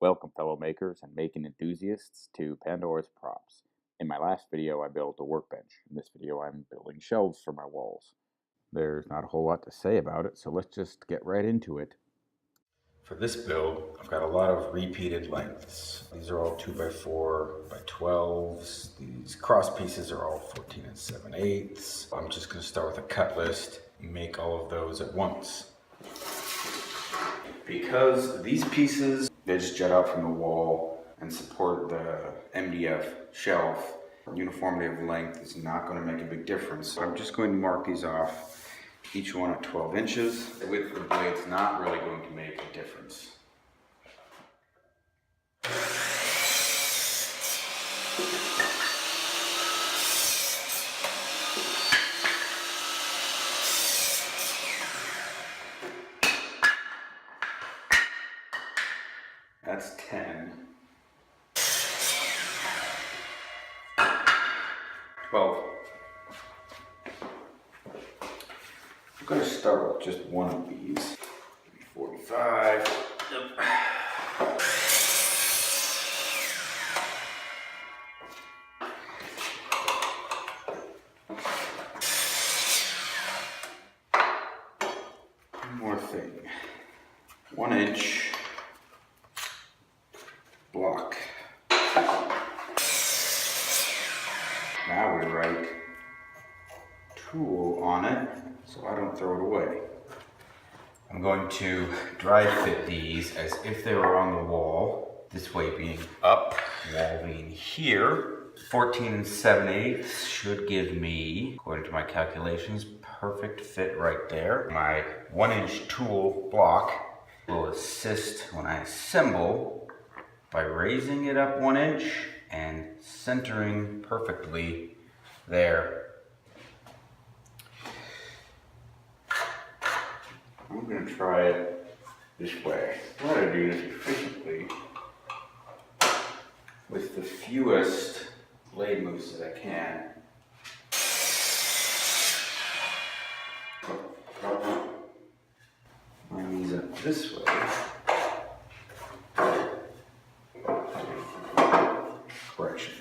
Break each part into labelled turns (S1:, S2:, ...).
S1: Welcome fellow makers and making enthusiasts to Pandora's Props. In my last video I built a workbench. In this video I'm building shelves for my walls. There's not a whole lot to say about it, so let's just get right into it. For this build, I've got a lot of repeated lengths. These are all 2x4 by 12s. These cross pieces are all 14 and 7/8. I'm just going to start with a cut list and make all of those at once. Because these pieces, they just jut out from the wall and support the MDF shelf, uniformity of length is not going to make a big difference. So I'm just going to mark these off, each one at 12 inches. The width of the blade's not really going to make a difference. That's 10. 12. I'm going to start with just one of these. 45. One more thing. 1 inch block. Now we write tool on it so I don't throw it away. I'm going to dry fit these as if they were on the wall, this way being up, wall being here. 14 and 7/8 should give me, according to my calculations, perfect fit right there. My 1 inch tool block will assist when I assemble by raising it up 1 inch and centering perfectly there. I'm going to try it this way. Try to do this efficiently with the fewest blade moves that I can. Line these up this way. Correction.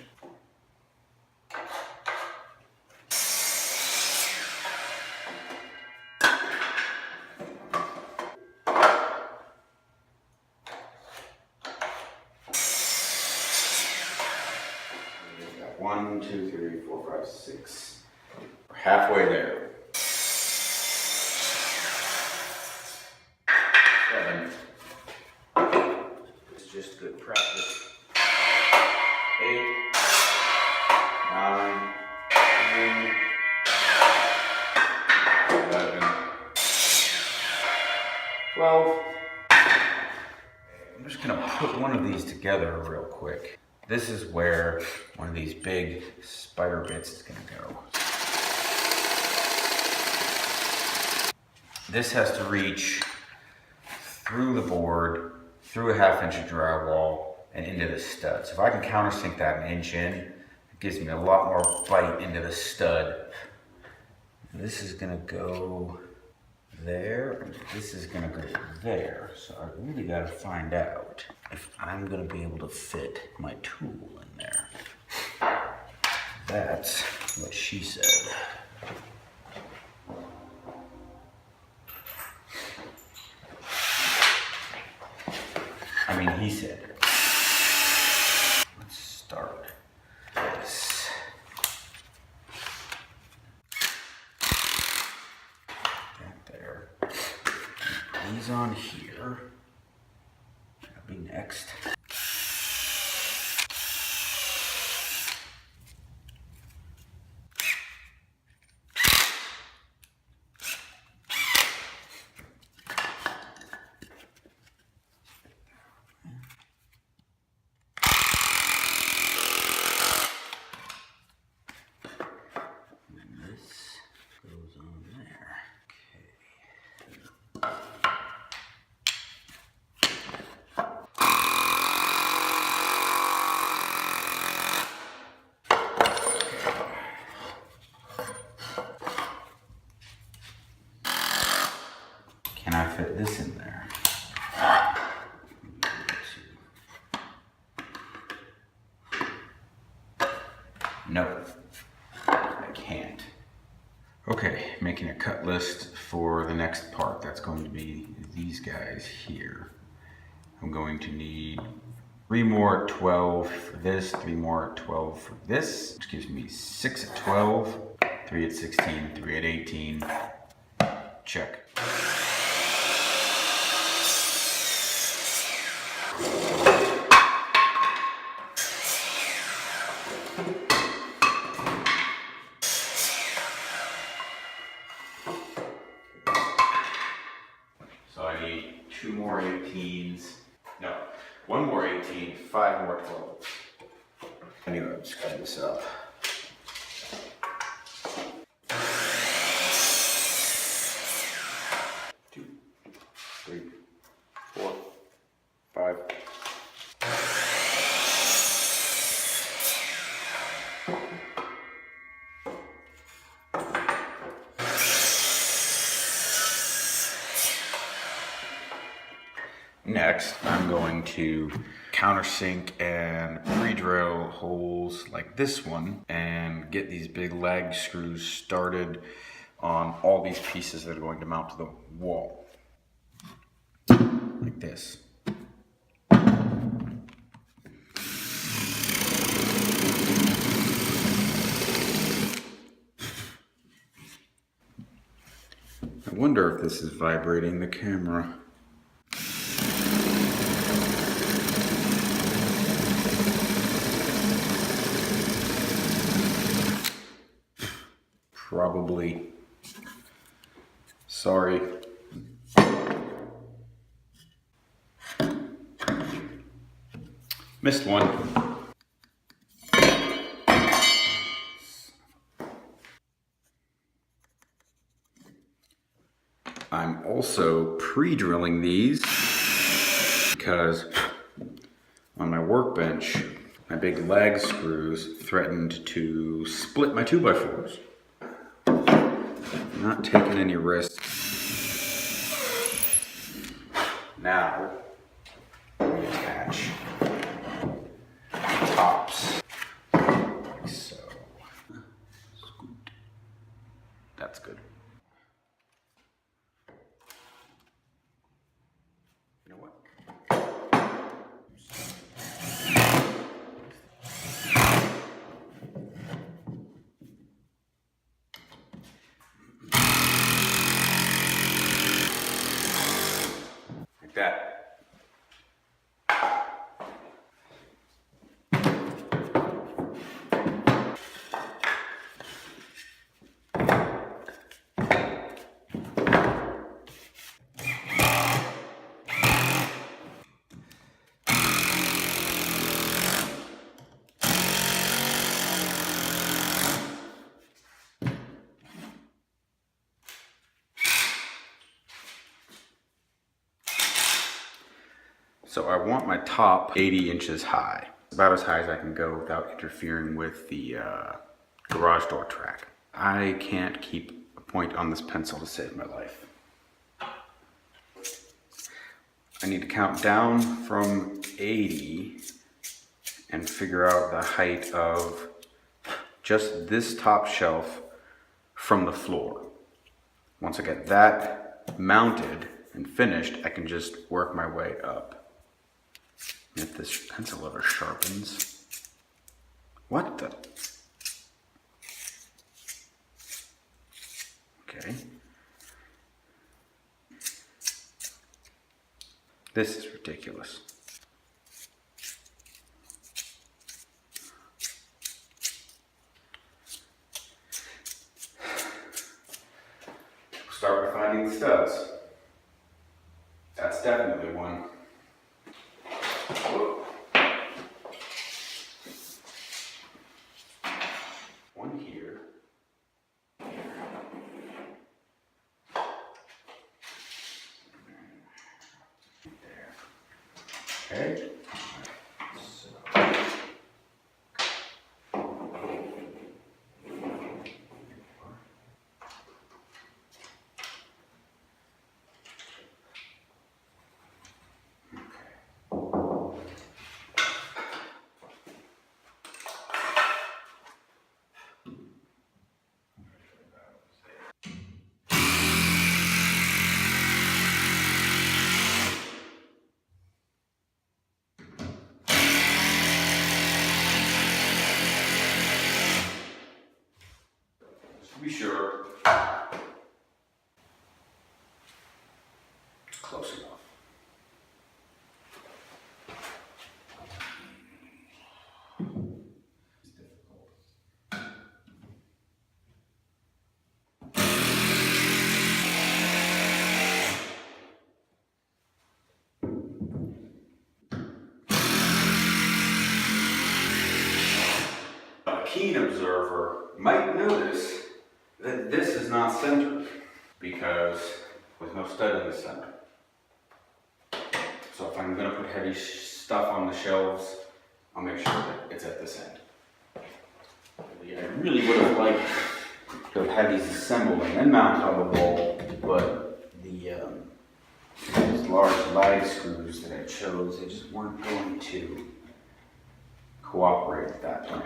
S1: We've got 1, 2, 3, 4, 5, 6. We're halfway there. 7. It's just good practice. 8, 9, 10, 11, 12. I'm just going to put one of these together real quick. This is where one of these big spider bits is going to go. This has to reach through the board, through a 1/2 inch of drywall, and into the stud. So if I can countersink that an inch in, it gives me a lot more bite into the stud. This is gonna go there, and this is gonna go there. So I really gotta find out if I'm gonna be able to fit my tool in there. That's what she said. I mean, he said. Let's start this. That there. These on here. That'll be next. Can I fit this in there? Okay, making a cut list for the next part. That's going to be these guys here. I'm going to need 3 more at 12 for this, 3 more at 12 for this, which gives me 6 at 12, 3 at 16, 3 at 18. Check. So I need 2 more 18s. No, 1 more 18, 5 more 12s. Anyway, let's cut this up. Two, 3, 4, 5. Next, I'm going to countersink and pre-drill holes like this one and get these big lag screws started on all these pieces that are going to mount to the wall. Like this. I wonder if this is vibrating the camera. Probably. Sorry. Missed one. I'm also pre-drilling these because on my workbench, my big lag screws threatened to split my 2x4s. I'm not taking any risks. Now, we attach the tops like so. Scoot. That's good. You know what? Like that. So I want my top 80 inches high, about as high as I can go without interfering with the garage door track. I can't keep a point on this pencil to save my life. I need to count down from 80 and figure out the height of just this top shelf from the floor. Once I get that mounted and finished, I can just work my way up. If this pencil ever sharpens. What the? Okay. This is ridiculous. Start by finding the studs. That's definitely one. Whoa. One here. There. Okay. keen observer might notice that this is not centered because there's no stud in the center. So if I'm going to put heavy stuff on the shelves, I'll make sure that it's at this end. I really would have liked to have had these assembled and then mounted on the wall, but these large lag screws that I chose, they just weren't going to cooperate with that plan.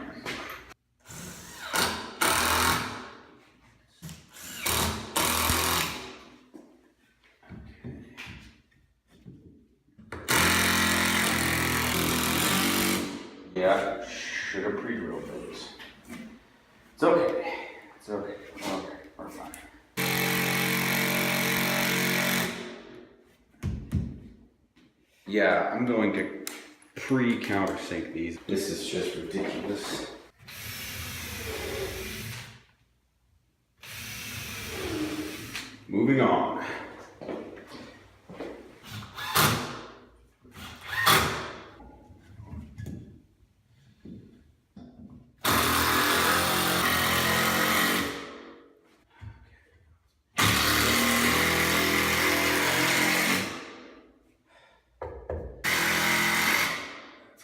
S1: Yeah, should have pre-drilled those. It's okay. It's okay. Okay, we're fine. Yeah, I'm going to pre-countersink these. This is just ridiculous. Moving on.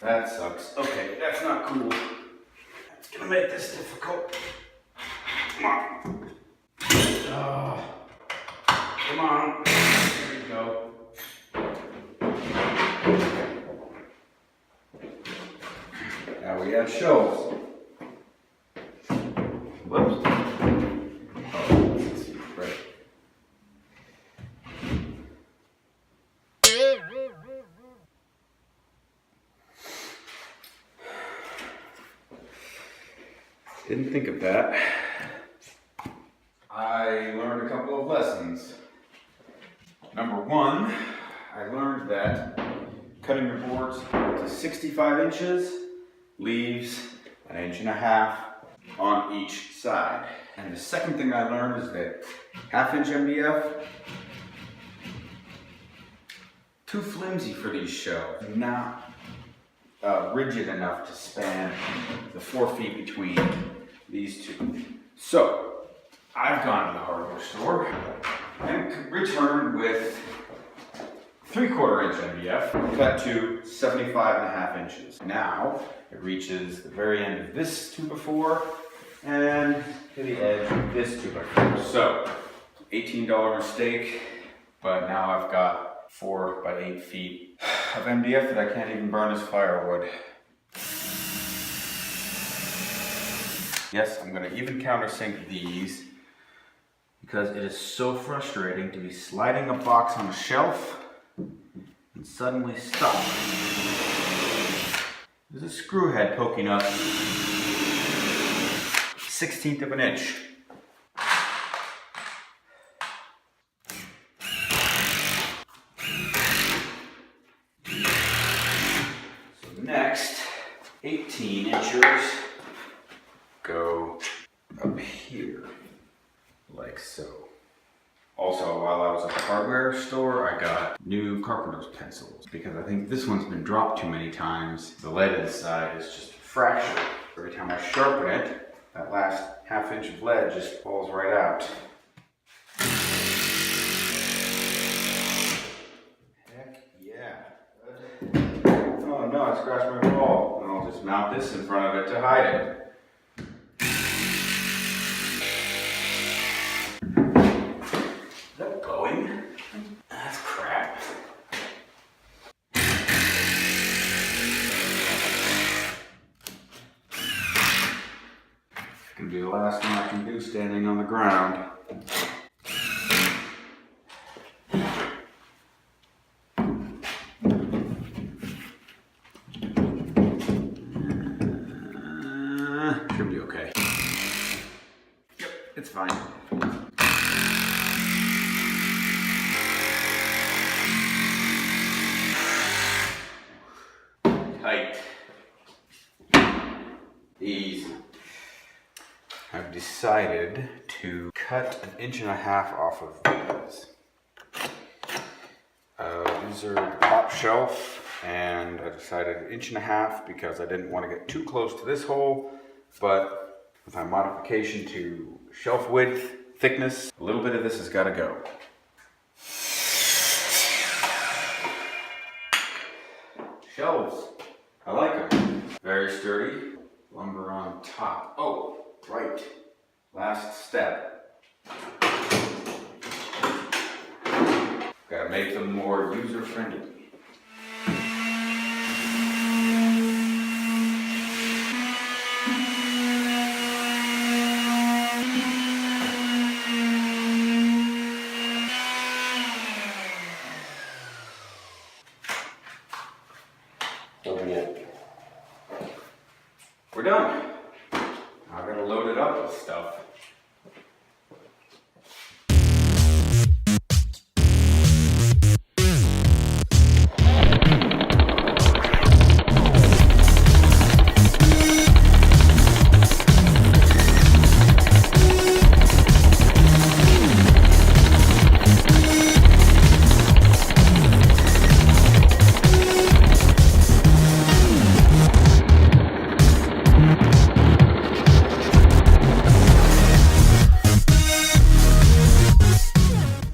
S1: That sucks. Okay, that's not cool. It's gonna make this difficult. Come on. Come on. There we go. Now we have shelves. Whoops. Oh, this is right. Didn't think of that. I learned a couple of lessons. Number one, I learned that cutting your boards to 65 inches leaves an inch and a half on each side. And the second thing I learned is that half-inch MDF, too flimsy for these shelves, not rigid enough to span the 4 feet between these two. So I've gone to the hardware store and returned with 3/4 inch MDF cut to 75.5 inches. Now it reaches the very end of this 2x4 and to the edge of this 2x4. So $18 mistake, but now I've got 4 by 8 feet of MDF that I can't even burn as firewood. Yes, I'm going to even countersink these because it is so frustrating to be sliding a box on a shelf and suddenly stop. There's a screw head poking up 1/16 of an inch. So next, 18 inches go up here, like so. Also, while I was at the hardware store, I got new carpenter's pencils because I think this one's been dropped too many times. The lead inside is just fractured. Every time I sharpen it, that last half-inch of lead just falls right out. Heck yeah. Oh no, I scratched my ball. And I'll just mount this in front of it to hide it. Is that going? That's crap. It's gonna be the last one I can do standing on the ground. Should be okay. Yep, it's fine. Tight. Easy. I've decided to cut 1.5 inches off of these. These are the top shelf, and I decided 1.5 inches because I didn't want to get too close to this hole but with my modification to shelf width, thickness, a little bit of this has got to go. Shelves, I like them. Very sturdy, lumber on top. Oh, right, last step. Gotta make them more user-friendly.